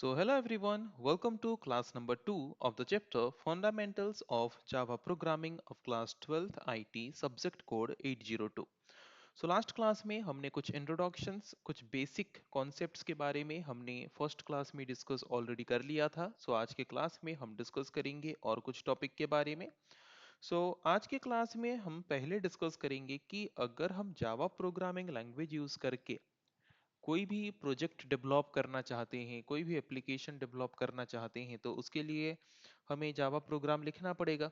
So hello everyone, welcome to class number 2 of the chapter Fundamentals of Java Programming of class 12th IT subject code 802. So last class में हमने कुछ introductions कुछ basic concepts के बारे में हमने first class में discuss already कर लिया था. सो आज के क्लास में हम डिस्कस करेंगे और कुछ टॉपिक के बारे में. आज के क्लास में हम पहले डिस्कस करेंगे कि अगर हम जावा प्रोग्रामिंग लैंग्वेज यूज करके कोई भी प्रोजेक्ट डेवलप करना चाहते हैं, कोई भी एप्लीकेशन डेवलप करना चाहते हैं, तो उसके लिए हमें जावा प्रोग्राम लिखना पड़ेगा.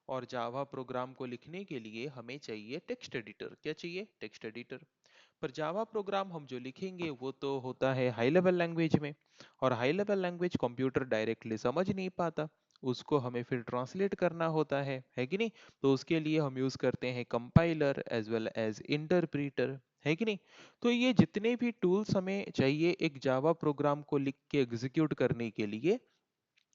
और जावा प्रोग्राम को लिखने के लिए हमें चाहिए टेक्स्ट एडिटर. क्या चाहिए? Text editor. पर जावा प्रोग्राम हम जो लिखेंगे वो तो होता है हाई लेवल लैंग्वेज में, और high level language computer directly समझ नहीं पाता. उसको हमें फिर ट्रांसलेट करना होता है कि नहीं? तो उसके लिए हम यूज करते हैं compiler as well as interpreter, है कि नहीं? तो ये जितने भी टूल्स हमें चाहिए एक जावा प्रोग्राम को लिख के एग्जीक्यूट करने के लिए,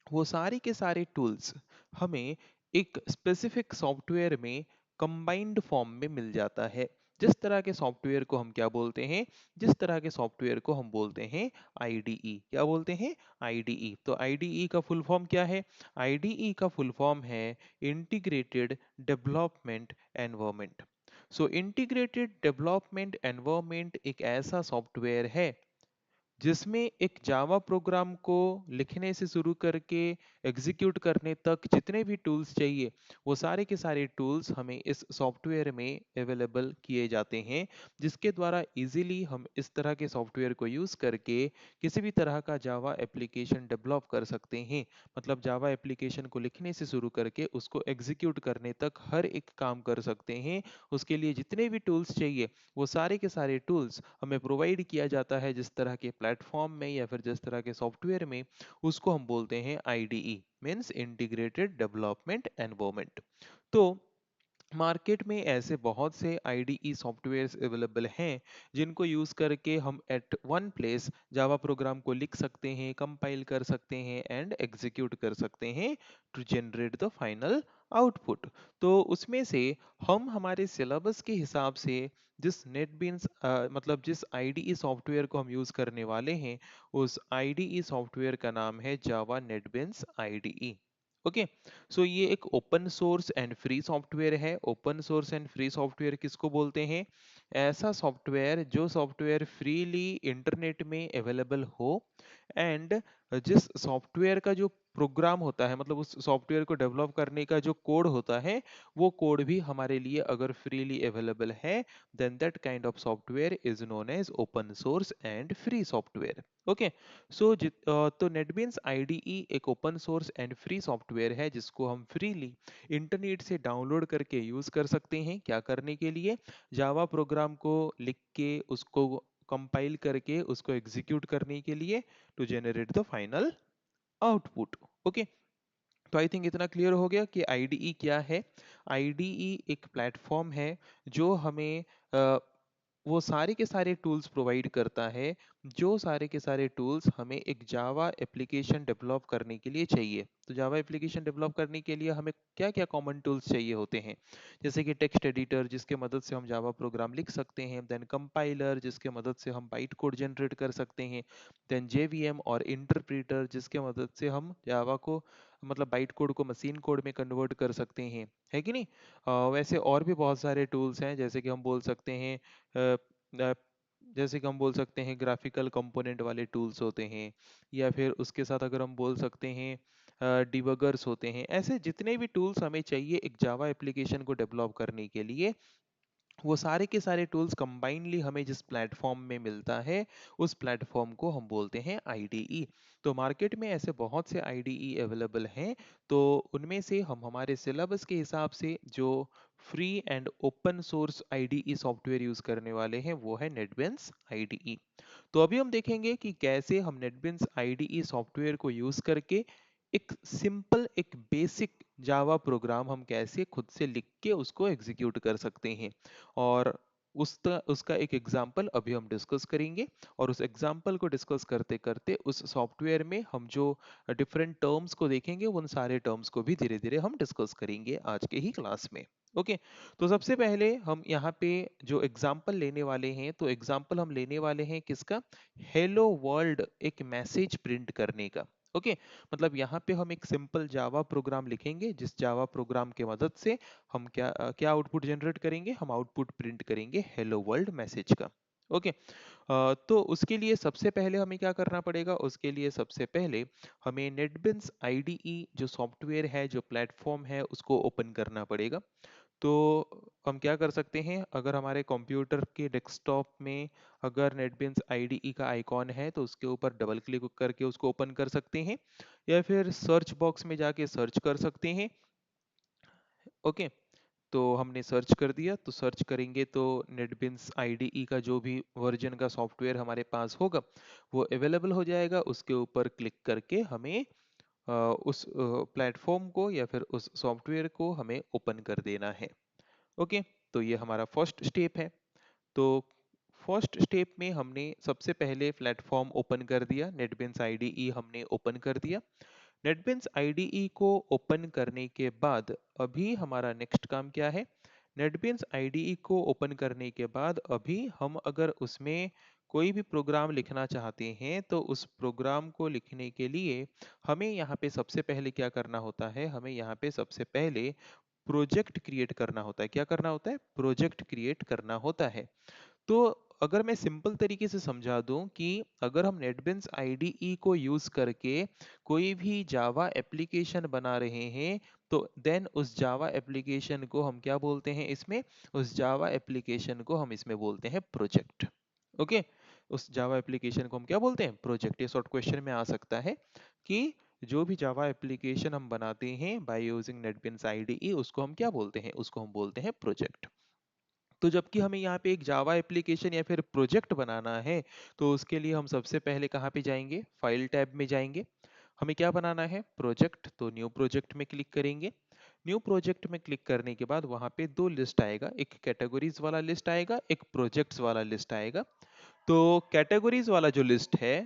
वो सारे के सारे टूल्स हमें एक स्पेसिफिक सॉफ्टवेयर में कंबाइंड फॉर्म में मिल जाता है. जिस तरह के सॉफ्टवेयर को हम क्या बोलते हैं? जिस तरह के सॉफ्टवेयर को हम बोलते हैं आईडीई. क्या बोलते हैं? आईडीई. तो आईडीई का फुल फॉर्म क्या है? आईडीई का फुल फॉर्म है इंटीग्रेटेड डेवलपमेंट एनवायरनमेंट. सो इंटीग्रेटेड डेवलपमेंट एनवायरनमेंट एक ऐसा सॉफ्टवेयर है जिसमें एक जावा प्रोग्राम को लिखने से शुरू करके एग्जीक्यूट करने तक जितने भी टूल्स चाहिए वो सारे के सारे टूल्स हमें इस सॉफ्टवेयर में अवेलेबल किए जाते हैं, जिसके द्वारा इजीली हम इस तरह के सॉफ्टवेयर को यूज करके किसी भी तरह का जावा एप्लीकेशन डेवलप कर सकते हैं. मतलब जावा एप्लीकेशन को लिखने से शुरू करके उसको एग्जीक्यूट करने तक हर एक काम कर सकते हैं. उसके लिए जितने भी टूल्स चाहिए वो सारे के सारे टूल्स हमें प्रोवाइड किया जाता है जिस तरह के प्लेटफॉर्म में या फिर जिस तरह के सॉफ्टवेयर में. उसको हम बोलते हैं IDE, means integrated development environment. तो मार्केट में ऐसे बहुत से आईडीई सॉफ्टवेयर्स अवेलेबल हैं जिनको यूज करके हम at one place Java program को लिख सकते हैं, कंपाइल कर सकते हैं एंड एग्जीक्यूट कर सकते हैं to generate the final output. तो उसमें से हम हमारे सिलेबस के हिसाब से जिस नेटबीन्स मतलब जिस आईडीई सॉफ्टवेयर को हम यूज करने वाले हैं उस आईडीई सॉफ्टवेयर का नाम है Java NetBeans IDE. Okay. So ये एक open source and free software है. Open source and free software किसको बोलते हैं? ऐसा सॉफ्टवेयर जो सॉफ्टवेयर फ्रीली इंटरनेट में अवेलेबल हो एंड जिस सॉफ्टवेयर का जो प्रोग्राम होता है, मतलब उस सॉफ्टवेयर को डेवलप करने का जो कोड होता है वो कोड भी हमारे लिए अगर फ्रीली अवेलेबल है then that kind of software is known as open source and free software. Okay. तो नेटबीन्स आईडीई एक open source and free software है जिसको हम फ्रीली इंटरनेट से डाउनलोड करके यूज कर सकते हैं. क्या करने के लिए? जावा प्रोग्राम को लिख के उसको कंपाइल करके उसको एग्जीक्यूट करने के लिए to generate the final output. Okay. तो आई थिंक इतना क्लियर हो गया कि आईडीई क्या है. आईडीई एक प्लेटफॉर्म है जो हमें वो सारे के सारे टूल्स प्रोवाइड करता है जो सारे के सारे टूल्स हमें एक जावा एप्लीकेशन डेवलप करने के लिए चाहिए. तो जावा एप्लीकेशन डेवलप करने के लिए हमें क्या क्या कॉमन टूल्स चाहिए होते हैं? जैसे कि टेक्स्ट एडिटर जिसके मदद से हम जावा प्रोग्राम लिख सकते हैं, देन कंपाइलर जिसके मदद से हम बाइट कोड जनरेट कर सकते हैं, देन जेवीएम और इंटरप्रीटर जिसके मदद से हम जावा को मतलब बाइट कोड को मशीन कोड में कन्वर्ट कर सकते हैं, है कि नहीं? वैसे और भी बहुत सारे टूल्स हैं जैसे कि हम बोल सकते हैं अ, अ, जैसे कि हम बोल सकते हैं ग्राफिकल कंपोनेंट वाले टूल्स होते हैं, या फिर उसके साथ अगर हम बोल सकते हैं डिबगर्स होते हैं. ऐसे जितने भी टूल्स हमें चाहिए एक जावा एप्लीकेशन को डेवलप करने के लिए वो सारे के सारे टूल्स कंबाइनली हमें जिस प्लेटफॉर्म में मिलता है उस प्लेटफॉर्म को हम बोलते हैं आईडीई. तो मार्केट में ऐसे बहुत से आईडीई अवेलेबल हैं. तो उनमें से हम हमारे सिलेबस के हिसाब से जो free and open source IDE software use करने वाले हैं वो है नेटबीन्स आईडीई. तो अभी हम देखेंगे कि कैसे हम नेटबीन्स आईडीई सॉफ्टवेयर को यूज करके एक सिंपल एक बेसिक जावा प्रोग्राम हम कैसे खुद से लिख के उसको एग्जीक्यूट कर सकते हैं. और उसका एक एग्जाम्पल अभी हम डिस्कस करेंगे. और उस एग्जाम्पल को डिस्कस करते करते उस सॉफ्टवेयर में हम जो डिफरेंट टर्म्स को देखेंगे उन सारे टर्म्स को भी धीरे धीरे हम डिस्कस करेंगे आज के ही क्लास में. ओके। तो सबसे पहले हम यहाँ पे जो एग्जाम्पल लेने वाले हैं, तो एग्जाम्पल हम लेने वाले हैं किसका? हेलो वर्ल्ड एक मैसेज प्रिंट करने का। ओके। मतलब यहाँ पे हम एक सिंपल जावा प्रोग्राम लिखेंगे, जिस जावा प्रोग्राम के मदद से हम क्या आउटपुट जनरेट करेंगे? हम आउटपुट प्रिंट करेंगे हेलो वर्ल्ड मैसेज का। ओके। तो उसके लिए सबसे पहले हमें क्या करना पड़ेगा? उसके लिए सबसे पहले हमें नेटबिन्स आईडीई जो सॉफ्टवेयर है, जो प्लेटफॉर्म है, उसको ओपन करना पड़ेगा। तो हम क्या कर सकते हैं? अगर हमारे कंप्यूटर के डेस्कटॉप में अगर नेटबिन्स आईडीई का आइकॉन है, तो उसके ऊपर डबल क्लिक करके उसको ओपन कर सकते हैं, या फिर सर्च बॉक्स में जाके सर्च कर सकते हैं। ओके। तो हमने सर्च कर दिया, तो सर्च करेंगे तो नेटबिन्स आईडीई का जो भी वर्जन का सॉफ्टवेयर हमारे पास होगा वो अवेलेबल हो जाएगा। उसके ऊपर क्लिक करके हमें उस प्लेटफॉर्म को या फिर उस सॉफ्टवेयर को हमें ओपन कर देना है। ओके। तो ये हमारा फर्स्ट स्टेप है। तो फर्स्ट स्टेप में हमने सबसे पहले प्लेटफॉर्म ओपन कर दिया, नेटबिन्स आईडीई हमने ओपन कर दिया। नेटबिन्स आईडीई को ओपन करने के बाद अभी हमारा नेक्स्ट काम क्या है? नेटबिन्स आईडीई को ओपन करने के बाद अभी हम अगर उसमें कोई भी प्रोग्राम लिखना चाहते हैं, तो उस प्रोग्राम को लिखने के लिए हमें यहाँ पे सबसे पहले क्या करना होता है? हमें यहाँ पे सबसे पहले प्रोजेक्ट क्रिएट करना होता है। क्या करना होता है? प्रोजेक्ट क्रिएट करना होता है। तो अगर मैं सिंपल तरीके से समझा दूं कि अगर हम नेटबिन्स आईडीई को यूज करके कोई भी जावा एप्लीकेशन बना रहे हैं, तो देन उस जावा एप्लीकेशन को हम क्या बोलते हैं? इसमें उस जावा एप्लीकेशन को हम इसमें बोलते हैं प्रोजेक्ट। ओके। उस जावा एप्लीकेशन को हम क्या बोलते हैं? प्रोजेक्ट। ये शॉर्ट क्वेश्चन में आ सकता है कि जो भी जावा एप्लीकेशन हम बनाते हैं बाय यूजिंग नेटबिन्स आईडीई, उसको हम क्या बोलते हैं? उसको हम बोलते हैं प्रोजेक्ट। तो जबकि हमें यहाँ पे एक जावा एप्लीकेशन या फिर प्रोजेक्ट बनाना है, तो उसके लिए हम सबसे पहले कहाँ पे जाएंगे? फाइल टैब में जाएंगे। हमें क्या बनाना है? प्रोजेक्ट। तो न्यू प्रोजेक्ट में क्लिक करेंगे। न्यू प्रोजेक्ट में क्लिक करने के बाद वहां पे दो लिस्ट आएगा, एक कैटेगरीज वाला लिस्ट आएगा, एक प्रोजेक्ट्स वाला लिस्ट आएगा। तो कैटेगरीज वाला जो लिस्ट है,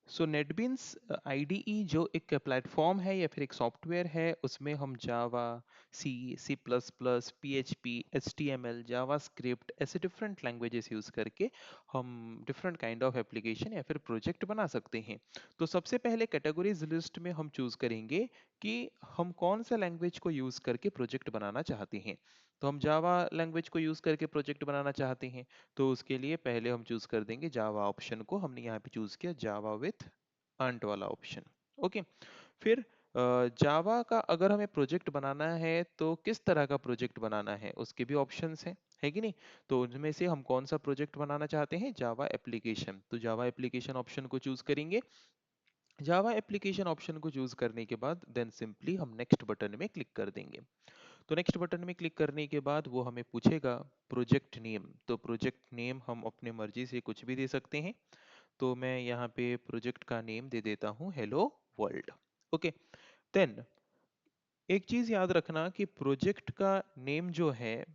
सो नेटबीन्स आईडीई जो एक प्लेटफॉर्म है या फिर एक सॉफ्टवेयर है, उसमें हम Java, C, C plus plus, PHP, H T M L, JavaScript, ऐसे डिफरेंट लैंग्वेजेस यूज करके हम डिफरेंट काइंड ऑफ एप्लीकेशन या फिर प्रोजेक्ट बना सकते हैं। तो सबसे पहले कैटेगरीज लिस्ट में हम चूज करेंगे कि हम कौन सा लैंग्वेज को यूज करके प्रोजेक्ट बनाना चाहते हैं। तो हम जावा लैंग्वेज को यूज करके प्रोजेक्ट बनाना चाहते हैं, तो उसके लिए पहले हम चूज कर देंगे जावा ऑप्शन को। हमने यहाँ पे चूज किया जावा विथ अंट वाला ऑप्शन। ओके। फिर जावा का अगर हमें प्रोजेक्ट बनाना है, तो किस तरह का प्रोजेक्ट बनाना है उसके भी ऑप्शंस हैं, है कि नहीं? तो उनमें से हम कौन सा प्रोजेक्ट बनाना चाहते हैं? Java application. तो जावा एप्लीकेशन ऑप्शन को चूज करेंगे। जावा एप्लीकेशन ऑप्शन को चूज करने के बाद देन सिंपली हम नेक्स्ट बटन में क्लिक कर देंगे। तो नेक्स्ट बटन में क्लिक करने के बाद वो हमें पूछेगा प्रोजेक्ट नेम। तो प्रोजेक्ट नेम हम अपने मर्जी से कुछ भी दे सकते हैं। तो मैं यहाँ पे प्रोजेक्ट का नेम दे देता हूँ हेलो वर्ल्ड। ओके। देन एक चीज याद रखना कि प्रोजेक्ट का नेम जो है,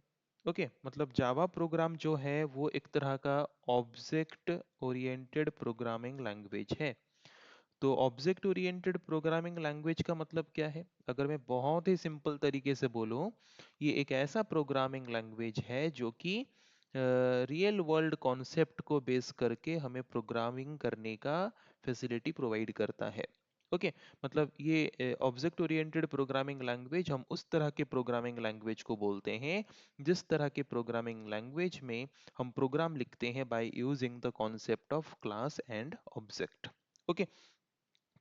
ओके, मतलब जावा प्रोग्राम जो है वो एक तरह का ऑब्जेक्ट ओरिएंटेड प्रोग्रामिंग लैंग्वेज है। तो ऑब्जेक्ट ओरिएंटेड प्रोग्रामिंग लैंग्वेज का मतलब क्या है? अगर मैं बहुत ही सिंपल तरीके से बोलूं, ये एक ऐसा प्रोग्रामिंग लैंग्वेज है जो कि रियल वर्ल्ड कॉन्सेप्ट को बेस करके हमें प्रोग्रामिंग करने का फैसिलिटी प्रोवाइड करता है। ओके। मतलब ये ऑब्जेक्ट ओरिएंटेड प्रोग्रामिंग लैंग्वेज, हम उस तरह के प्रोग्रामिंग लैंग्वेज को बोलते हैं जिस तरह के प्रोग्रामिंग लैंग्वेज में हम प्रोग्राम लिखते हैं by using the concept of class and object. Okay.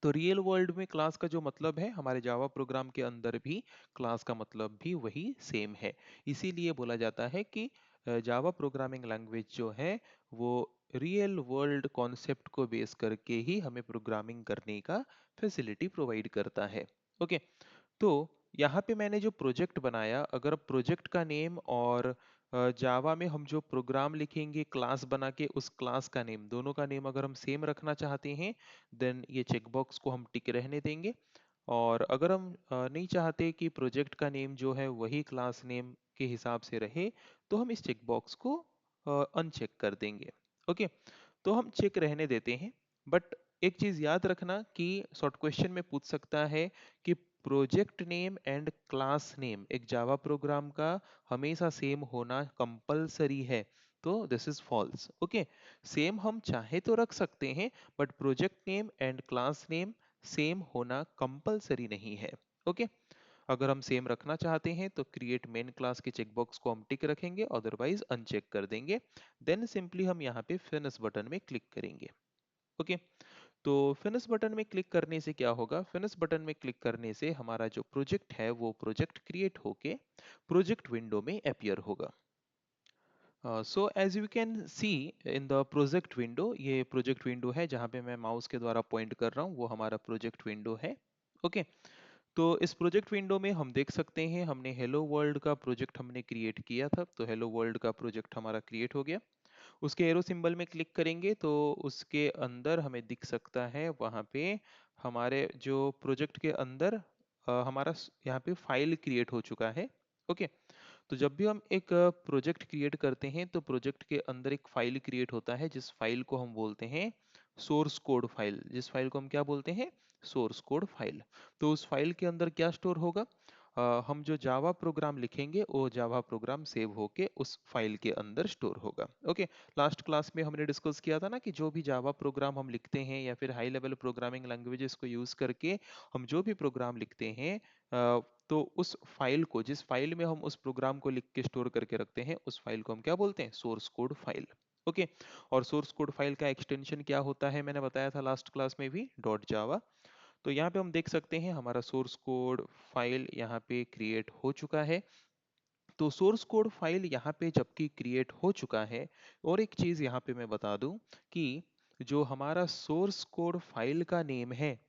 तो रियल वर्ल्ड में क्लास का जो मतलब है, हमारे जावा प्रोग्राम के अंदर भी क्लास का मतलब भी वही सेम है। इसीलिए बोला जाता है कि जावा प्रोग्रामिंग लैंग्वेज जो है वो रियल वर्ल्ड कॉन्सेप्ट को बेस करके ही हमें प्रोग्रामिंग करने का फैसिलिटी प्रोवाइड करता है। ओके। तो यहाँ पे मैंने जो प्रोजेक्ट बनाया, अगर प्रोजेक्ट का नेम और जावा में हम जो प्रोग्राम लिखेंगे क्लास बना के, उस क्लास का नेम, दोनों का नेम अगर हम सेम रखना चाहते हैं, देन ये चेकबॉक्स को हम टिक रहने देंगे। और अगर हम नहीं चाहते कि प्रोजेक्ट का नेम जो है वही क्लास नेम के हिसाब से रहे, तो हम इस चेकबॉक्स को अनचेक कर देंगे। ओके। तो हम चेक रहने देते हैं। बट एक चीज याद रखना कि शॉर्ट क्वेश्चन में पूछ सकता है कि project name and class name एक जावा प्रोग्राम का हमेशा सेम होना कंपलसरी है, तो this is false. Okay, same हम चाहे तो रख सकते हैं, but project name and class name same होना कंपलसरी नहीं है। ओके, अगर हम सेम रखना चाहते हैं तो क्रिएट मेन क्लास के चेकबॉक्स को हम टिक रखेंगे, अदरवाइज अनचेक कर देंगे। देन सिंपली हम यहाँ पे फिनिश बटन में क्लिक करेंगे। ओके, तो फिनिश बटन में क्लिक करने से क्या होगा, फिनिश बटन में क्लिक करने से हमारा जो प्रोजेक्ट है वो प्रोजेक्ट क्रिएट होके प्रोजेक्ट विंडो में अपीयर होगा। So as you can see in the project window, ये प्रोजेक्ट विंडो है जहाँ पे मैं माउस के द्वारा पॉइंट कर रहा हूँ, वो हमारा प्रोजेक्ट विंडो है। ओके, तो इस प्रोजेक्ट विंडो में हम देख सकते हैं हमने हेलो वर्ल्ड का प्रोजेक्ट हमने क्रिएट किया था, तो हेलो वर्ल्ड का प्रोजेक्ट हमारा क्रिएट हो गया। उसके एरो सिंबल में क्लिक करेंगे तो उसके अंदर हमें दिख सकता है वहाँ पे हमारे जो प्रोजेक्ट के अंदर हमारा यहाँ पे फाइल क्रिएट हो चुका है। ओके, तो जब भी हम एक प्रोजेक्ट क्रिएट करते हैं तो प्रोजेक्ट के अंदर एक फाइल क्रिएट होता है, जिस फाइल को हम बोलते हैं सोर्स कोड फाइल। जिस फाइल को हम क्या बोलते हैं, सोर्स कोड फाइल। तो उस फाइल के अंदर क्या स्टोर होगा, हम जो जावा प्रोग्राम लिखेंगे वो जावा प्रोग्राम सेव होके उस फाइल के अंदर स्टोर होगा। ओके, लास्ट क्लास में हमने डिस्कस किया था ना कि जो भी जावा प्रोग्राम हम लिखते हैं या फिर हाई लेवल प्रोग्रामिंग लैंग्वेजेस को यूज करके हम जो भी प्रोग्राम लिखते हैं, तो उस फाइल को, जिस फाइल में हम उस प्रोग्राम को लिख के स्टोर करके रखते हैं, उस फाइल को हम क्या बोलते हैं, सोर्स कोड फाइल। ओके, और सोर्स कोड फाइल का एक्सटेंशन क्या होता है, मैंने बताया था लास्ट क्लास में भी, डॉट जावा। तो यहाँ पे हम देख सकते हैं हमारा सोर्स कोड फाइल यहाँ पे क्रिएट हो चुका है। तो सोर्स कोड फाइल यहाँ पे जबकि क्रिएट हो चुका है, और एक चीज यहाँ पे मैं बता दूं कि जो हमारा सोर्स कोड फाइल का नेम है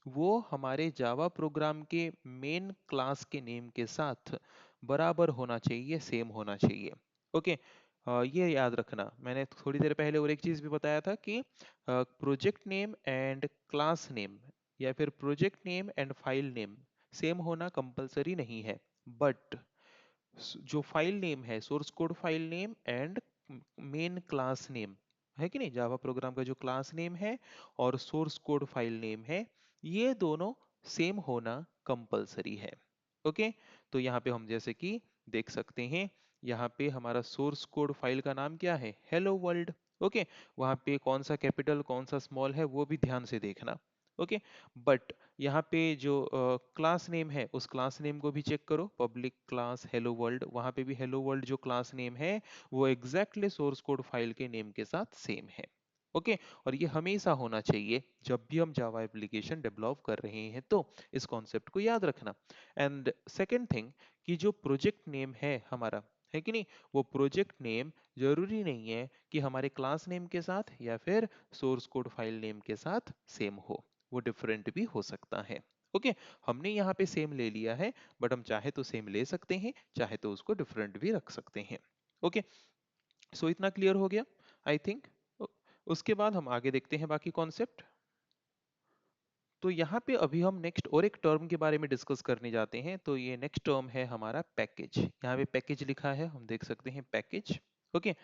वो हमारे जावा प्रोग्राम के मेन क्लास के नेम के साथ बराबर होना चाहिए, सेम होना चाहिए। ओके, ये याद रखना। मैंने थोड़ी देर पहले और एक चीज भी बताया था कि project name and class name या फिर project name and file name same होना कंपलसरी नहीं है, बट जो फाइल नेम है, source code file name and main class name है कि नहीं, जावा प्रोग्राम का जो क्लास नेम है और सोर्स कोड फाइल नेम है, ये दोनों सेम होना कंपलसरी है। ओके, तो यहाँ पे हम जैसे कि देख सकते हैं, यहाँ पे हमारा सोर्स कोड फाइल का नाम क्या है, हेलो वर्ल्ड। ओके, वहाँ पे कौन सा कैपिटल कौन सा स्मॉल है वो भी ध्यान से देखना। ओके, बट यहाँ पे जो क्लास नेम है उस क्लास नेम को भी चेक करो, पब्लिक क्लास हेलो वर्ल्ड, वहाँ पे भी हेलो वर्ल्ड जो क्लास नेम है वो एग्जैक्टली सोर्स कोड फाइल के नेम के साथ सेम है। ओके, और ये हमेशा होना चाहिए जब भी हम जावा एप्लीकेशन डेवलप कर रहे हैं, तो इस कॉन्सेप्ट को याद रखना। एंड सेकेंड थिंग, कि जो प्रोजेक्ट नेम है हमारा, है कि नहीं, वो प्रोजेक्ट नेम जरूरी नहीं है कि हमारे क्लास नेम के साथ या फिर सोर्स कोड फाइल नेम के साथ सेम हो, वो डिफरेंट भी हो सकता है। ओके, हमने यहाँ पे सेम ले लिया है, बट हम चाहे तो सेम ले सकते हैं, चाहे तो उसको डिफरेंट भी रख सकते हैं। ओके, सो इतना क्लियर हो गया आई थिंक। उसके बाद हम आगे देखते हैं बाकी कॉन्सेप्ट। तो यहाँ पे अभी हम नेक्स्ट और एक टर्म के बारे में डिस्कस करने जाते हैं। तो ये नेक्स्ट टर्म है हमारा पैकेज। यहाँ पे पैकेज लिखा है, हम देख सकते हैं पैकेज। ओके,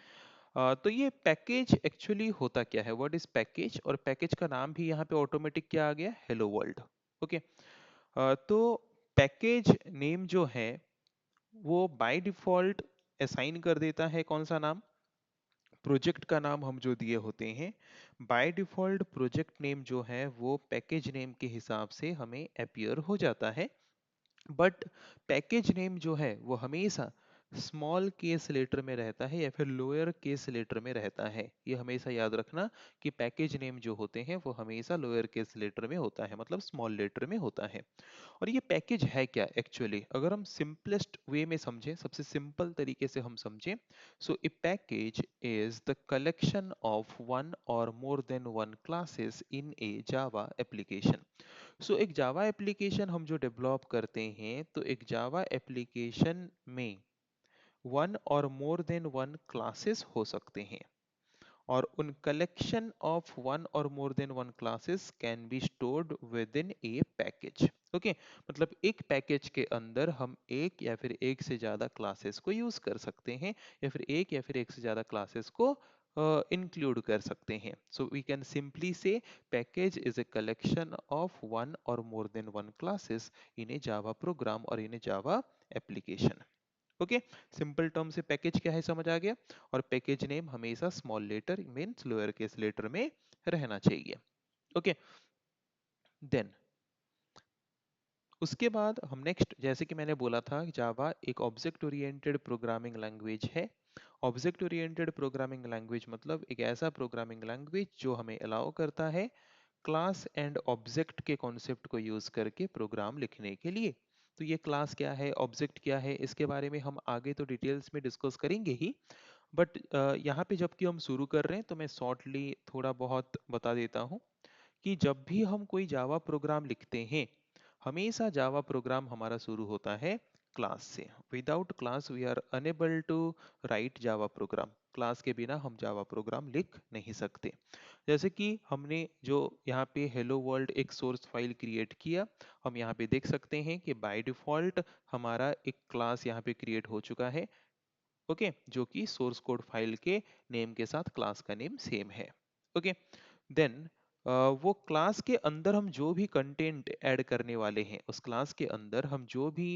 तो ये पैकेज एक्चुअली होता क्या है, व्हाट इज पैकेज, और पैकेज का नाम भी यहाँ पे ऑटोमेटिक क्या आ गया, हेलो वर्ल्ड। ओके, तो पैकेज नेम जो है वो बाय डिफॉल्ट असाइन कर देता है कौन सा नाम, प्रोजेक्ट का नाम हम जो दिए होते हैं, बाय डिफॉल्ट प्रोजेक्ट नेम जो है वो पैकेज नेम के हिसाब से हमें अपीयर हो जाता है। बट पैकेज नेम जो है वो हमेशा स्मॉल केस लेटर में रहता है या फिर लोअर केस लेटर में रहता है। ये हमेशा याद रखना कि पैकेज नेम जो होते हैं वो हमेशा लोअर केस लेटर में होता है, मतलब स्मॉल लेटर में होता है। और ये पैकेज है क्या एक्चुअली, अगर हम सिंपलेस्ट वे में समझें, सबसे सिंपल तरीके से हम समझें, so a package is the collection of one or more than one classes in a Java application. So एक जावा एप्लीकेशन हम जो डेवलप करते हैं, तो एक जावा एप्लीकेशन में one or more than one classes हो सकते हैं, और उन collection of one or more than one classes can be stored with in A package. Okay, मतलब एक पैकेज के अंदर हम एक या फिर एक से ज्यादा क्लासेस को यूज कर सकते हैं, या फिर एक से ज्यादा क्लासेस को इंक्लूड कर सकते हैं. So we can simply say package is a collection of one or more than one classes in a Java program or in a Java application. Okay, simple term से पैकेज क्या है समझ आ गया. और पैकेज नेम हमेशा small letter means lower case letter में रहना चाहिए. ओके, देन उसके बाद हम नेक्स्ट, जैसे कि मैंने बोला था, जावा एक ऑब्जेक्ट ओरिएंटेड प्रोग्रामिंग लैंग्वेज है. ऑब्जेक्ट ओरिएंटेड प्रोग्रामिंग लैंग्वेज मतलब एक ऐसा प्रोग्रामिंग लैंग्वेज जो हमें अलाउ करता है क्लास एंड ऑब्जेक्ट के कॉन्सेप्ट को यूज करके प्रोग्राम लिखने के लिए. तो ये क्लास क्या है, ऑब्जेक्ट क्या है, इसके बारे में हम आगे तो डिटेल्स में डिस्कस करेंगे ही. बट यहाँ पे जबकि हम शुरू कर रहे हैं तो मैं शॉर्टली थोड़ा बहुत बता देता हूँ कि जब भी हम कोई जावा प्रोग्राम लिखते हैं, हमेशा जावा प्रोग्राम हमारा शुरू होता है क्लास से. Without class we are unable to write Java program. Class के बिना हम जावा प्रोग्राम लिख नहीं सकते. जैसे कि हमने जो यहाँ पे हेलो वर्ल्ड एक सोर्स फाइल क्रिएट किया, हम यहाँ पे देख सकते हैं कि बाय डिफॉल्ट हमारा एक क्लास यहाँ पे क्रिएट हो चुका है. ओके, जो कि सोर्स कोड फाइल के नेम के साथ क्लास का नेम सेम है. ओके, देन वो क्लास के अंदर हम जो भी कंटेंट ऐड करने वाले हैं, उस क्लास के अंदर हम जो भी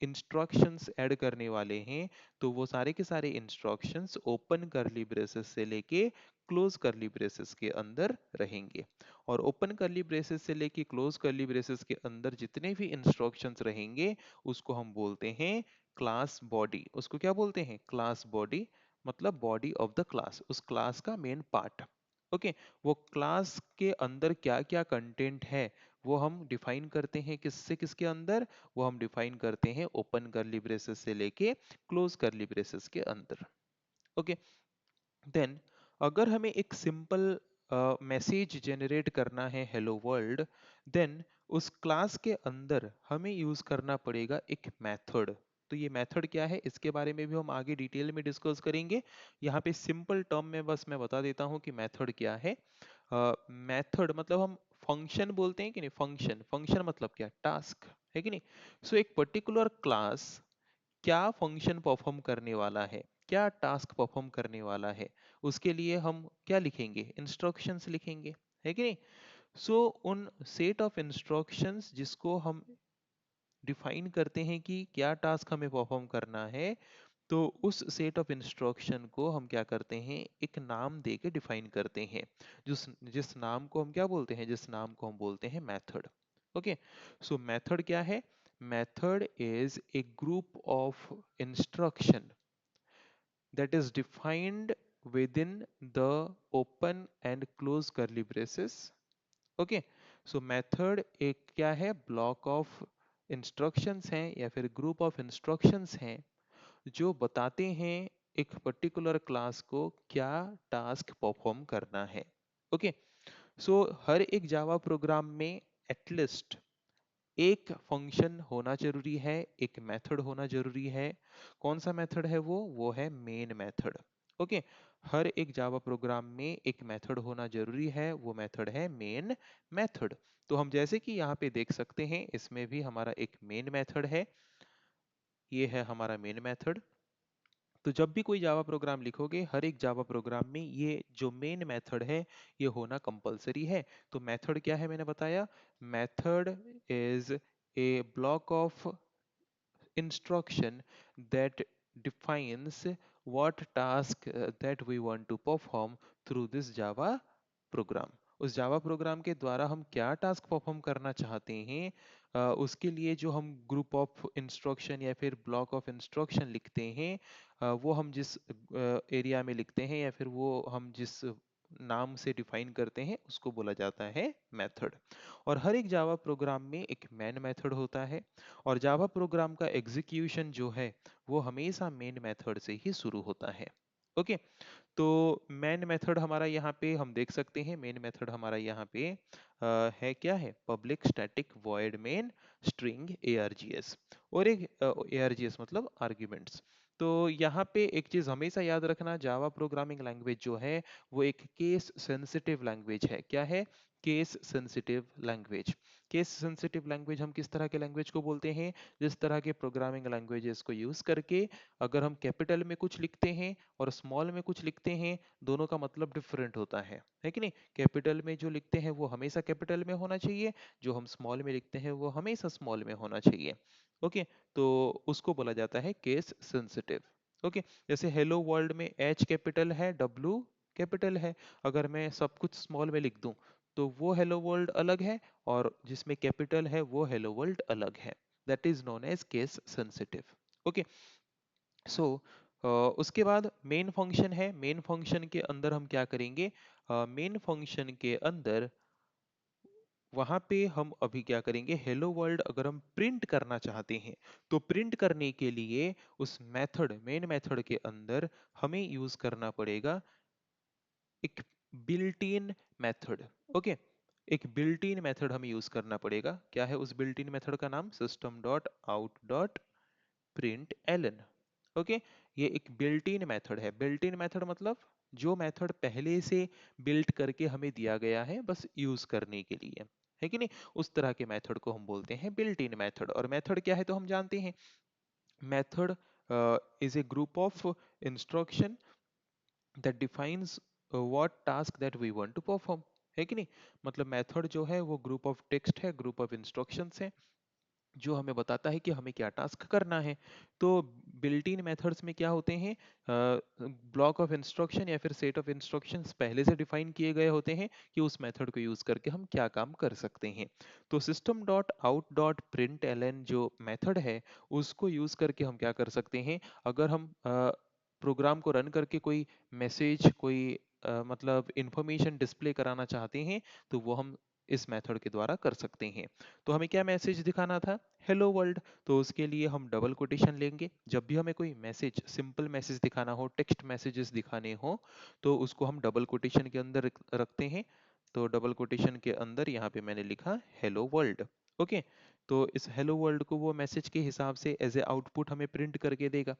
इंस्ट्रक्शंस ऐड करने वाले हैं, तो वो सारे के सारे इंस्ट्रक्शंस ओपन करली ब्रेसेस से लेके क्लोज करली ब्रेसेस के अंदर रहेंगे. और ओपन करली ब्रेसेस से लेके क्लोज करली ब्रेसेस के अंदर जितने भी इंस्ट्रक्शंस रहेंगे उसको हम बोलते हैं क्लास बॉडी. उसको क्या बोलते हैं, क्लास बॉडी. मतलब बॉडी ऑफ द क्लास, उस क्लास का मेन पार्ट. ओके, वो क्लास के अंदर क्या क्या कंटेंट है वो हम डिफाइन करते हैं किससे किसके अंदर, वो हम डिफाइन करते हैं ओपन करली ब्रेसेस से लेके क्लोज करली ब्रेसेस के अंदर. ओके, देन अगर हमें एक सिंपल मैसेज जनरेट करना है हेलो वर्ल्ड, देन उस क्लास के अंदर हमें यूज करना पड़ेगा एक मेथड. तो ये मेथड क्या है इसके बारे में भी हम आगे डिटेल में डिस्कस करेंगे. यहाँ पे सिंपल टर्म में बस मैं बता देता हूँ कि मेथड क्या है. मेथड मतलब हम फंक्शन बोलते हैं कि नहीं, फंक्शन. फंक्शन मतलब क्या, टास्क है कि नहीं. सो एक पर्टिकुलर क्लास क्या फंक्शन परफॉर्म करने वाला है, क्या टास्क परफॉर्म करने वाला है, उसके लिए हम क्या लिखेंगे, इंस्ट्रक्शंस लिखेंगे, है कि नहीं. सो उन सेट ऑफ इंस्ट्रक्शंस जिसको हम डिफाइन करते हैं कि क्या टास्क हमें परफॉर्म करना है, तो उस सेट ऑफ इंस्ट्रक्शन को हम क्या करते हैं, एक नाम दे के डिफाइन करते हैं. जिस जिस नाम को हम क्या बोलते हैं, जिस नाम को हम बोलते हैं मेथड. ओके, सो मेथड क्या है, method is A group of instruction that is defined within the open and close curly braces. Okay, so method एक क्या है, ब्लॉक ऑफ इंस्ट्रक्शंस हैं या फिर ग्रुप ऑफ इंस्ट्रक्शंस हैं जो बताते हैं एक पर्टिकुलर क्लास को क्या टास्क परफॉर्म करना है. ओके, सो हर एक जावा प्रोग्राम में एटलीस्ट एक फंक्शन होना जरूरी है, एक मेथड होना जरूरी है. कौन सा मेथड है वो है मेन मेथड. ओके, हर एक जावा प्रोग्राम में एक मेथड होना जरूरी है, वो मेथड है मेन मेथड. तो हम जैसे कि यहाँ पे देख सकते हैं इसमें भी हमारा एक मेन मेथड है, ये है हमारा मेन मेथड. तो जब भी कोई जावा प्रोग्राम लिखोगे, हर एक जावा प्रोग्राम में ये जो मेन मेथड है ये होना कंपलसरी है. तो मेथड क्या है मैंने बताया, method is a block of instruction that defines what task that we want to perform through this Java program. उस जावा प्रोग्राम के द्वारा हम क्या टास्क परफॉर्म करना चाहते हैं, उसके लिए जो हम ग्रुप ऑफ इंस्ट्रक्शन या फिर ब्लॉक ऑफ इंस्ट्रक्शन लिखते हैं, वो हम जिस एरिया में लिखते हैं या फिर वो हम जिस नाम से डिफाइन करते हैं उसको बोला जाता है मेथड. और हर एक जावा प्रोग्राम में एक मेन मेथड होता है और जावा प्रोग्राम का एग्जीक्यूशन जो है वो हमेशा मेन मेथड से ही शुरू होता है. ओके, तो मेन मेथड हमारा यहाँ पे हम देख सकते हैं, मेन मेथड हमारा यहाँ पे है क्या है, public static void main string args. और एक args मतलब आर्ग्यूमेंट्स. तो यहाँ पे एक चीज हमेशा याद रखना, जावा प्रोग्रामिंग लैंग्वेज जो है वो एक केस सेंसिटिव लैंग्वेज है. क्या है, case sensitive language. Case sensitive language हम किस तरह के लैंग्वेज को बोलते हैं? जिस तरह के प्रोग्रामिंग लैंग्वेजेस को यूज करके अगर हम कैपिटल में कुछ लिखते हैं और स्मॉल में कुछ लिखते हैं, दोनों का मतलब डिफरेंट होता है कि नहीं? कैपिटल में जो लिखते हैं वो हमेशा कैपिटल में होना चाहिए, जो हम स्मॉल में लिखते हैं वो हमेशा स्मॉल में होना चाहिए। ओके, तो उसको बोला जाता है केस सेंसिटिव। ओके, जैसे हेलो वर्ल्ड में एच कैपिटल है, डब्ल्यू कैपिटल है। अगर मैं सब कुछ स्मॉल में लिख दूं तो वो हेलो वर्ल्ड अलग है, और जिसमें कैपिटल है वो हेलो वर्ल्ड अलग है। That is known as case sensitive. Okay, so उसके बाद मेन फंक्शन है। मेन फंक्शन के अंदर हम क्या करेंगे? मेन फंक्शन के अंदर वहां पे हम अभी क्या करेंगे, हेलो वर्ल्ड अगर हम प्रिंट करना चाहते हैं तो प्रिंट करने के लिए उस मेथड, मेन मेथड के अंदर हमें यूज करना पड़ेगा एक बिल्ट इन मेथड। ओके, एक बिल्ट इन मेथड हमें यूज करना पड़ेगा। क्या है उस बिल्ट इन मेथड का नाम? System dot out dot print Elon. Okay, ये एक बिल्ट इन मेथड है। बिल्ट इन मेथड मतलब जो मेथड पहले से बिल्ट करके हमें दिया गया है बस यूज करने के लिए, है कि नहीं? उस तरह के मेथड को हम बोलते हैं बिल्ट इन मेथड। और मेथड क्या है तो हम जानते हैं, method is A group of instruction that defines what task that we want to perform, है कि नहीं? मतलब मेथड जो है वो ग्रुप ऑफ टेक्स्ट है, ग्रुप ऑफ इंस्ट्रक्शंस है, जो हमें बताता है कि हमें क्या टास्क करना है। तो बिल्ट इन मेथड्स में क्या होते हैं? ब्लॉक ऑफ इंस्ट्रक्शन या फिर सेट ऑफ इंस्ट्रक्शंस पहले से डिफाइन किए गए होते हैं कि उस मेथड को यूज करके हम क्या काम कर सकते हैं। तो system dot out dot print Elon जो मेथड है उसको यूज करके हम क्या कर सकते हैं? अगर हम प्रोग्राम को रन करके कोई मैसेज, कोई मतलब इंफॉर्मेशन डिस्प्ले कराना चाहते हैं तो वो हम इस मेथड के द्वारा कर सकते हैं। तो हमें क्या मैसेज दिखाना था? Hello world. तो उसके लिए हम डबल कोटेशन लेंगे। जब भी हमें कोई मैसेज, सिंपल मैसेज दिखाना हो, टेक्स्ट मैसेजेस दिखाने हो, तो उसको हम डबल कोटेशन के अंदर रखते हैं। तो डबल कोटेशन के अंदर यहाँ पे मैंने लिखा हेलो वर्ल्ड। ओके, तो इस हेलो वर्ल्ड को वो मैसेज के हिसाब से एज ए आउटपुट हमें प्रिंट करके देगा।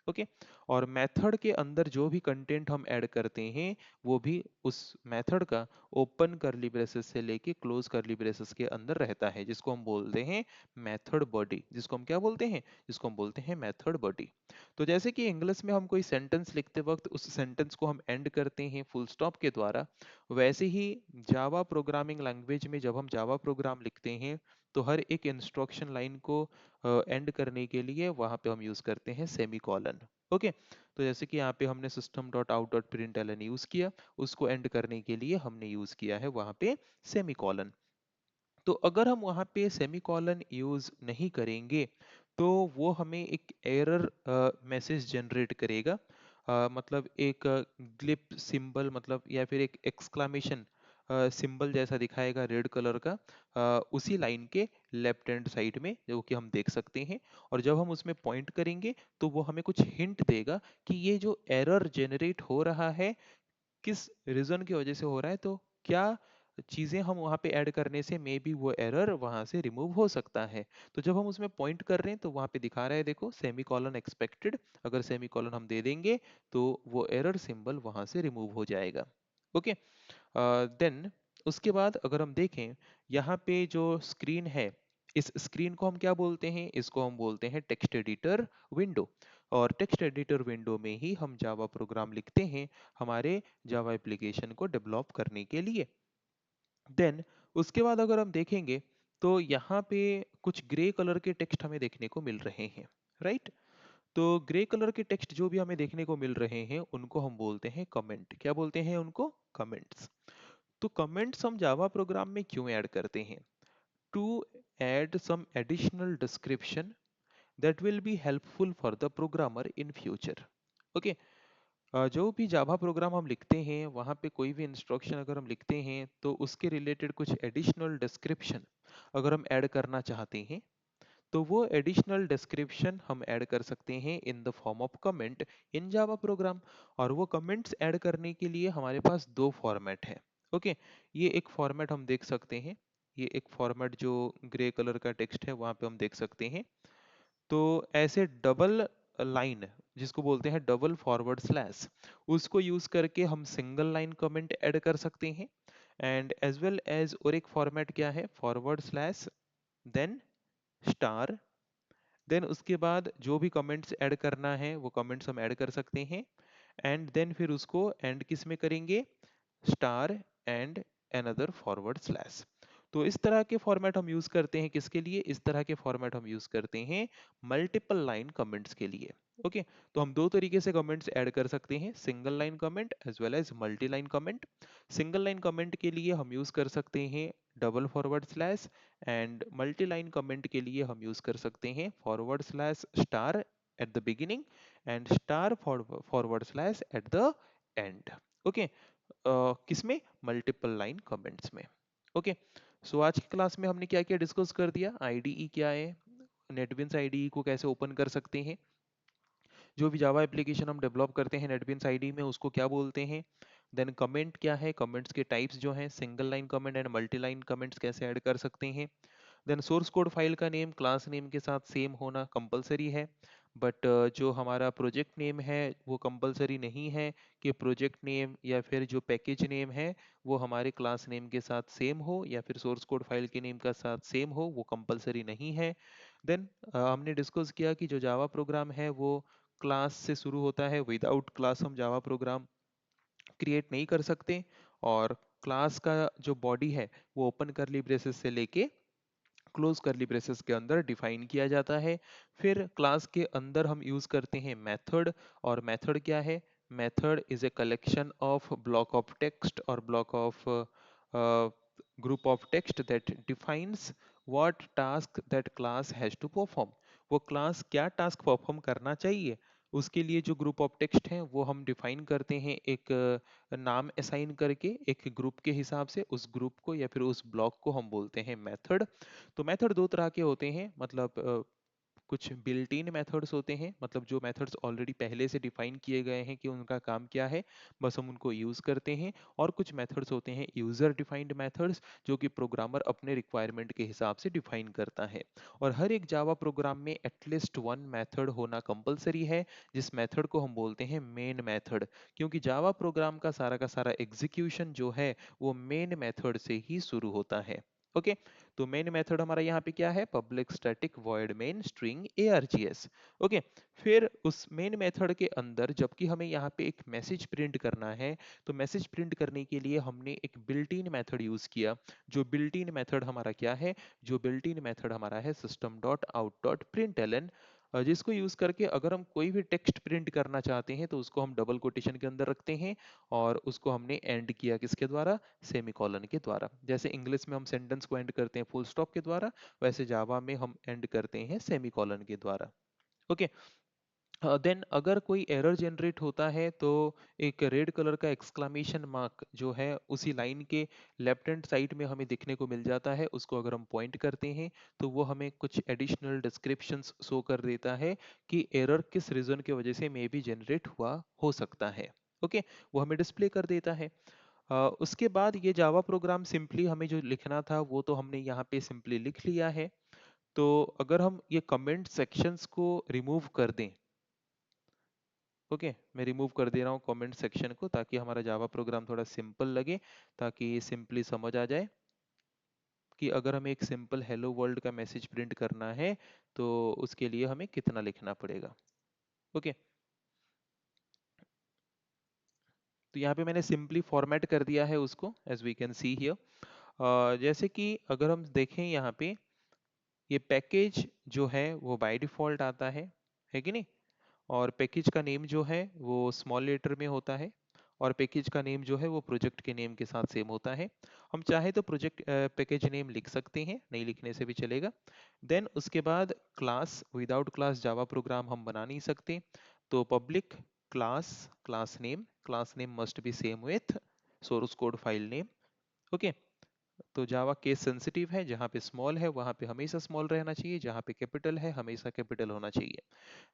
ओके, और मेथड के अंदर जो भी कंटेंट हम ऐड करते हैं वो भी उस मेथड का ओपन करली ब्रेसेस से लेके क्लोज करली ब्रेसेस के अंदर रहता है, जिसको हम बोलते हैं मेथड बॉडी। जिसको हम क्या बोलते हैं? जिसको हम बोलते हैं मेथड बॉडी। तो जैसे कि इंग्लिश में हम कोई सेंटेंस लिखते वक्त उस सेंटेंस को हम एंड करते हैं फुल स्टॉप के द्वारा, वैसे ही जावा प्रोग्रामिंग लैंग्वेज में जब हम जावा प्रोग्राम लिखते हैं तो हर एक इंस्ट्रक्शन लाइन को एंड करने के लिए वहां पे हम यूज करते हैं सेमी कॉलन। ओके, तो जैसे कि यहाँ पे हमने system dot out dot print Elon use किया, उसको एंड करने के लिए हमने यूज किया है वहां पे सेमी कॉलन। तो अगर हम वहां पे सेमी कॉलन यूज नहीं करेंगे तो वो हमें एक एरर मैसेज जनरेट करेगा। मतलब एक ग्लिप सिंबल, मतलब या फिर एक एक्सक्लामेशन सिंबल जैसा दिखाएगा रेड कलर का, उसी लाइन के लेफ्ट हैंड साइड में, जो कि हम देख सकते हैं। और जब हम उसमें पॉइंट करेंगे तो वो हमें कुछ हिंट देगा कि ये जो एरर जनरेट हो रहा है किस रीजन की वजह से हो रहा है, तो क्या चीजें हम वहां पे ऐड करने से मे बी वो एरर वहां से रिमूव हो सकता है। तो जब हम उसमें पॉइंट कर रहे हैं तो वहां पे दिखा रहा है, देखो सेमी कॉलन एक्सपेक्टेड। अगर सेमी कॉलन हम दे देंगे तो वो एरर सिंबल वहां से रिमूव हो जाएगा। ओके, देन उसके बाद अगर हम देखें यहाँ पे जो स्क्रीन है, इस स्क्रीन को हम क्या बोलते हैं? इसको हम बोलते हैं टेक्स्ट एडिटर विंडो। और टेक्स्ट एडिटर विंडो में ही हम जावा प्रोग्राम लिखते हैं हमारे जावा एप्लीकेशन को डेवलप करने के लिए। देन उसके बाद अगर हम देखेंगे तो यहाँ पे कुछ ग्रे कलर के टेक्स्ट हमें देखने को मिल रहे हैं, राइट? तो ग्रे कलर के टेक्स्ट जो भी हमें देखने को मिल रहे हैं उनको हम बोलते हैं कमेंट। क्या बोलते हैं उनको? कमेंट्स। तो कमेंट्स हम जावा प्रोग्राम में क्यों ऐड करते हैं? To add some additional description that will be helpful for the programmer in future. Okay, जो भी जावा प्रोग्राम हम लिखते हैं वहाँ पे कोई भी इंस्ट्रक्शन अगर हम लिखते हैं तो उसके रिलेटेड कुछ एडिशनल डिस्क्रिप्शन अगर हम ऐड करना चाहते हैं तो वो एडिशनल डिस्क्रिप्शन हम ऐड कर सकते हैं in the form of comment in Java program. और वो कमेंट्स ऐड करने के लिए हमारे पास दो फॉर्मेट है। ओके, ये एक फॉर्मेट हम देख सकते हैं, ये एक फॉर्मेट जो ग्रे कलर का टेक्स्ट है वहां पे हम देख सकते हैं। तो ऐसे डबल लाइन, जिसको बोलते हैं डबल फॉरवर्ड स्लैश, उसको यूज करके हम सिंगल लाइन कमेंट ऐड कर सकते हैं। एंड एज वेल एज और एक फॉर्मेट क्या है, forward slash then star, then उसके बाद जो भी कमेंट्स ऐड करना है वो कमेंट्स हम ऐड कर सकते हैं, एंड देन फिर उसको एंड किस में करेंगे, star and another forward slash. तो इस तरह के फॉर्मेट हम यूज करते हैं किसके लिए, इस तरह के फॉर्मेट हम यूज करते हैं मल्टीपल लाइन कमेंट्स के लिए। ओके, तो हम दो तरीके से कमेंट्स ऐड कर सकते हैं, single line comment as well as multi line comment. Single line comment के लिए हम यूज कर सकते हैं double forward slash, and multi line comment के लिए हम यूज कर सकते हैं forward slash star at the beginning and star forward slash at the end. Okay, किसमें, मल्टीपल लाइन कमेंट्स में। ओके, सो आज की क्लास में हमने क्या क्या डिस्कस कर दिया, आईडीई क्या है, नेटबिन्स आईडीई को कैसे ओपन कर सकते हैं, जो भी जावा एप्लीकेशन हम डेवलप करते हैं नेटबिन्स आईडी में उसको क्या बोलते हैं, देन कमेंट क्या है, कमेंट्स के टाइप्स जो हैं, single line comment and multi line comments कैसे ऐड कर सकते हैं, देन सोर्स कोड फाइल का नेम क्लास नेम के साथ सेम होना कंपलसरी है, बट जो हमारा प्रोजेक्ट नेम है वो कंपलसरी नहीं है कि प्रोजेक्ट नेम या फिर जो पैकेज नेम है वो हमारे क्लास नेम के साथ सेम हो या फिर सोर्स कोड फाइल के नेम का साथ सेम हो, वो कंपलसरी नहीं है। देन हमने डिस्कस किया कि जो जावा प्रोग्राम है वो क्लास से शुरू होता है, विदाउट क्लास हम जावा प्रोग्राम क्रिएट नहीं कर सकते, और क्लास का जो बॉडी है वो ओपन करली ब्रेसेस से लेके क्लोज करली ब्रेसेस के अंदर डिफाइन किया जाता है। फिर क्लास के अंदर हम यूज करते हैं मेथड, और मेथड क्या है, method is a collection of block of text or block of group of text that defines what task that class has to perform. वो क्लास क्या टास्क परफॉर्म करना चाहिए उसके लिए जो ग्रुप ऑफ टेक्स्ट हैं वो हम डिफाइन करते हैं एक नाम असाइन करके, एक ग्रुप के हिसाब से उस ग्रुप को या फिर उस ब्लॉक को हम बोलते हैं मेथड। तो मेथड दो तरह के होते हैं, मतलब कुछ बिल्ट इन मेथड्स होते हैं, मतलब जो मेथड्स ऑलरेडी पहले से डिफाइन किए गए हैं कि उनका काम क्या है, बस हम उनको यूज करते हैं। और कुछ मेथड्स होते हैं यूजर डिफाइंड मेथड्स, जो कि प्रोग्रामर अपने रिक्वायरमेंट के हिसाब से डिफाइन करता है। और हर एक जावा प्रोग्राम में एटलीस्ट वन मेथड होना कंपलसरी है, जिस मेथड को हम बोलते हैं मेन मेथड, क्योंकि जावा प्रोग्राम का सारा एग्जीक्यूशन जो है वो मेन मेथड से ही शुरू होता है। ओके, तो मेन मेथड हमारा यहाँ पे क्या है, public static void main string args। Okay, फिर उस मेन मेथड के अंदर जबकि हमें यहाँ पे एक मैसेज प्रिंट करना है, तो मैसेज प्रिंट करने के लिए हमने एक बिल्ट इन मेथड यूज किया। जो बिल्ट इन मेथड हमारा क्या है, जो बिल्ट इन मेथड हमारा है system dot out dot print, जिसको यूज करके अगर हम कोई भी टेक्स्ट प्रिंट करना चाहते हैं तो उसको हम डबल कोटेशन के अंदर रखते हैं, और उसको हमने एंड किया किसके द्वारा, सेमीकोलन के द्वारा। जैसे इंग्लिश में हम सेंटेंस को एंड करते हैं फुल स्टॉप के द्वारा, वैसे जावा में हम एंड करते हैं सेमीकोलन के द्वारा। ओके, देन अगर कोई एरर जनरेट होता है तो एक रेड कलर का एक्सक्लेमेशन मार्क जो है उसी लाइन के लेफ्ट हैंड साइड में हमें दिखने को मिल जाता है, उसको अगर हम पॉइंट करते हैं तो वो हमें कुछ एडिशनल डिस्क्रिप्शंस शो कर देता है कि एरर किस रीजन की वजह से मे बी जनरेट हुआ हो सकता है। ओके, वो हमें डिस्प्ले कर देता है। उसके बाद ये जावा प्रोग्राम सिंपली हमें जो लिखना था वो तो हमने यहाँ पे सिंपली लिख लिया है। तो अगर हम ये कमेंट सेक्शंस को रिमूव कर दें, ओके, मैं रिमूव कर दे रहा हूँ कमेंट सेक्शन को ताकि हमारा जावा प्रोग्राम थोड़ा सिंपल लगे, ताकि सिंपली समझ आ जाए कि अगर हमें एक सिंपल हेलो वर्ल्ड का मैसेज प्रिंट करना है तो उसके लिए हमें कितना लिखना पड़ेगा। ओके, तो यहाँ पे मैंने सिंपली फॉर्मेट कर दिया है उसको, as we can see here. जैसे कि अगर हम देखें यहाँ पे ये पैकेज जो है वो बाय डिफॉल्ट आता है कि नहीं, और पैकेज का नेम जो है वो स्मॉल लेटर में होता है, और पैकेज का नेम जो है वो प्रोजेक्ट के नेम के साथ सेम होता है। हम चाहे तो प्रोजेक्ट पैकेज नेम लिख सकते हैं, नहीं लिखने से भी चलेगा। देन उसके बाद class, without class Java program हम बना नहीं सकते, तो public class, class name must be same with source code file name. Okay, तो जावा केस सेंसिटिव है, जहाँ पे स्मॉल है वहाँ पे हमेशा स्मॉल रहना चाहिए, जहाँ पे कैपिटल है हमेशा कैपिटल होना चाहिए।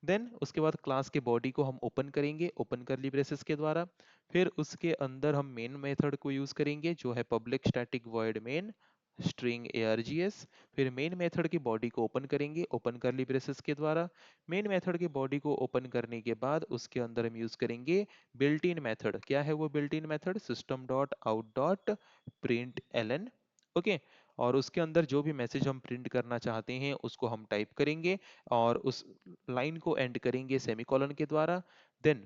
देन उसके बाद क्लास के बॉडी को हम ओपन करेंगे, ओपन करली ब्रेसेस के द्वारा। फिर उसके अंदर हम मेन मेथड को यूज करेंगे जो है public static void main string args। फिर मेन मेथड की बॉडी को ओपन करेंगे ओपन करली ब्रेसेस के द्वारा। मेन मेथड की बॉडी को ओपन करने के बाद उसके अंदर हम यूज करेंगे बिल्ट इन मेथड। क्या है वो built in method? System dot out dot print Elon. Okay, और उसके अंदर जो भी मैसेज हम प्रिंट करना चाहते हैं उसको हम टाइप करेंगे और उस लाइन को एंड करेंगे सेमीकोलन के द्वारा। देन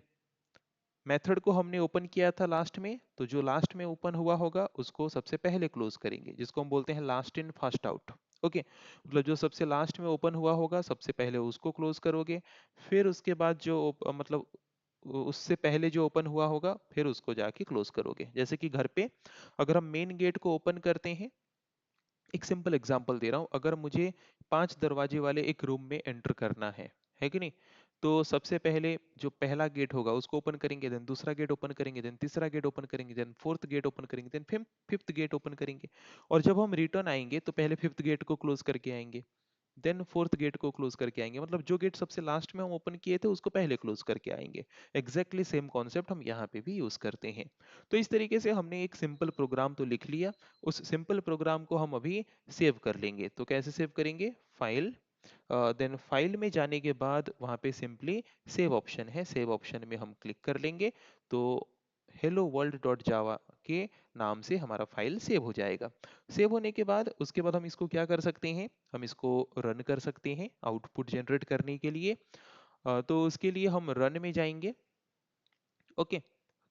मेथड को हमने ओपन किया था लास्ट में, तो जो लास्ट में ओपन हुआ होगा उसको सबसे पहले क्लोज करेंगे, जिसको हम बोलते हैं last in first out. Okay, मतलब जो सबसे लास्ट में ओपन हुआ होगा सबसे पहले उसको क्लोज करोगे। फिर उसके बाद जो मतलब उससे पहले जो ओपन हुआ होगा फिर उसको जाके क्लोज करोगे। जैसे कि घर पे अगर हम मेन गेट को ओपन करते हैं, एक सिंपल एग्जांपल दे रहा हूं, अगर मुझे 5 दरवाजे वाले एक रूम में एंटर करना है कि नहीं, तो सबसे पहले जो पहला गेट होगा उसको ओपन करेंगे, देन दूसरा गेट ओपन करेंगे, देन तीसरा गेट ओपन करेंगे, देन फोर्थ गेट ओपन करेंगे, देन फिफ्थ गेट ओपन करेंगे। और जब हम रिटर्न आएंगे तो पहले फिफ्थ गेट को क्लोज करके आएंगे, देन फोर्थ गेट को क्लोज करके आएंगे। मतलब जो गेट सबसे लास्ट में हम ओपन किए थे उसको पहले क्लोज करके आएंगे। एग्जैक्टली सेम कॉन्सेप्ट हम यहाँ पे भी यूज करते हैं। तो इस तरीके से हमने एक सिंपल प्रोग्राम तो लिख लिया। उस सिंपल प्रोग्राम को हम अभी सेव कर लेंगे। तो कैसे सेव करेंगे? फाइल, देन फाइल में जाने के बाद वहां पे सिंपली सेव ऑप्शन है, सेव ऑप्शन में हम क्लिक कर लेंगे तो hello world डॉट जावा के नाम से हमारा फाइल सेव हो जाएगा। सेव होने के बाद उसके बाद हम इसको क्या कर सकते हैं? हम इसको रन कर सकते हैं आउटपुट जनरेट करने के लिए। तो उसके लिए हम रन में जाएंगे। ओके,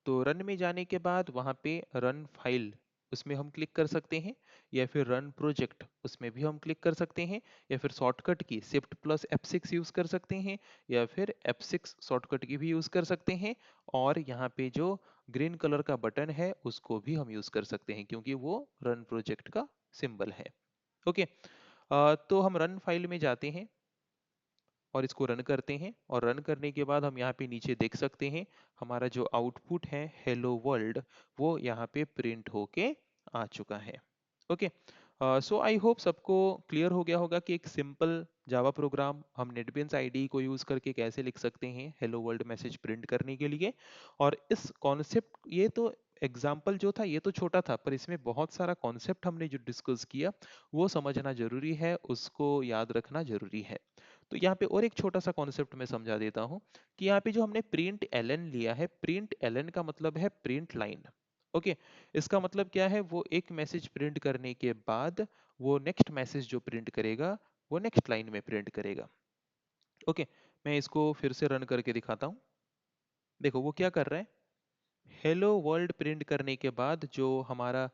तो रन में जाने के बाद वहां पे रन फाइल उसमें हम क्लिक कर सकते हैं, या फिर रन प्रोजेक्ट उसमें भी हम क्लिक कर सकते हैं, या फिर शॉर्टकट की शिफ्ट प्लस F6 यूज कर सकते हैं, या फिर F6 शॉर्टकट की भी यूज कर सकते हैं। और यहाँ पे जो ग्रीन कलर का बटन है उसको भी हम यूज कर सकते हैं क्योंकि वो रन प्रोजेक्ट का सिंबल है। ओके, तो हम रन फाइल में जाते हैं और इसको रन करते हैं, और रन करने के बाद हम यहाँ पे नीचे देख सकते हैं हमारा जो आउटपुट है हेलो वर्ल्ड वो यहाँ पे प्रिंट होके आ चुका है। ओके, सो आई होप सबको क्लियर हो गया होगा कि एक सिंपल जावा प्रोग्राम हम नेटबीन्स आईडी को यूज करके कैसे लिख सकते हैं हेलो वर्ल्ड मैसेज प्रिंट करने के लिए। और इस कॉन्सेप्ट, ये तो एग्जाम्पल जो था ये तो छोटा था, पर इसमें बहुत सारा कॉन्सेप्ट हमने जो डिस्कस किया वो समझना जरूरी है, उसको याद रखना जरूरी है। तो यहाँ पे और एक छोटा सा कॉन्सेप्ट मैं समझा देता हूँ कि यहाँ पे जो हमने प्रिंट एलन लिया है, प्रिंट एलन का मतलब है प्रिंट लाइन। ओके, इसका मतलब क्या है? वो एक मैसेज प्रिंट करने के बाद वो नेक्स्ट मैसेज जो प्रिंट करेगा वो नेक्स्ट लाइन में प्रिंट करेगा। ओके, मैं इसको फिर से रन करके दिखाता हूँ। देखो वो क्या कर रहा है, हेलो वर्ल्ड प्रिंट करने के बाद जो हमारा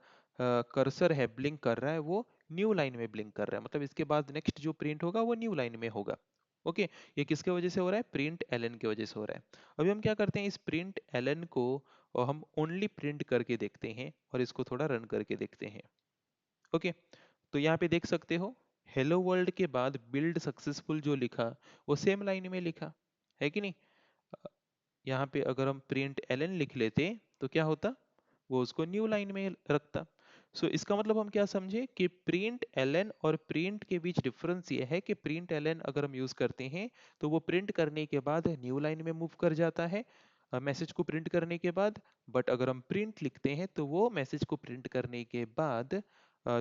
कर्सर है ब्लिंक कर रहा है वो न्यू लाइन में ब्लिंक कर रहा है, मतलब इसके बाद नेक्स्ट जो प्रिंट होगा वो न्यू लाइन में होगा। ओके, ये किसके वजह से हो रहा है? प्रिंट एलन की वजह से हो रहा है। अभी हम क्या करते हैं, इस प्रिंट एलन को हम ओनली प्रिंट करके देखते हैं और इसको थोड़ा रन करके देखते हैं। ओके, तो यहाँ पे देख सकते हो हेलो वर्ल्ड के बाद बिल्ड सक्सेसफुल जो लिखा वो सेम लाइन में लिखा है कि नहीं? यहाँ पे अगर हम प्रिंट एलन लिख लेते तो क्या होता? वो उसको न्यू लाइन में रखता। सो इसका मतलब हम क्या समझे कि प्रिंट एलन और प्रिंट के बीच डिफरेंस ये है कि प्रिंट एलन अगर हम यूज करते हैं तो वो प्रिंट करने के बाद न्यू लाइन में मूव कर जाता है मैसेज को प्रिंट करने के बाद। बट अगर हम प्रिंट लिखते हैं तो वो मैसेज को प्रिंट करने के बाद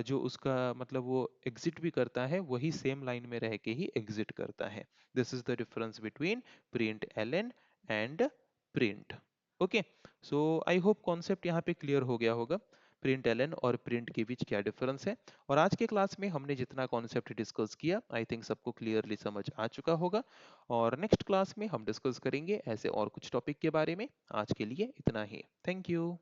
जो उसका मतलब वो एग्जिट भी करता है वही सेम लाइन में रह के ही एग्जिट करता है। This is the difference between print ln and print. Okay, so I hope concept यहाँ पे क्लियर हो गया होगा प्रिंट एलन और प्रिंट के बीच क्या डिफरेंस है। और आज के क्लास में हमने जितना कॉन्सेप्ट डिस्कस किया आई थिंक सबको क्लियरली समझ आ चुका होगा। और नेक्स्ट क्लास में हम डिस्कस करेंगे ऐसे और कुछ टॉपिक के बारे में। आज के लिए इतना ही, थैंक यू।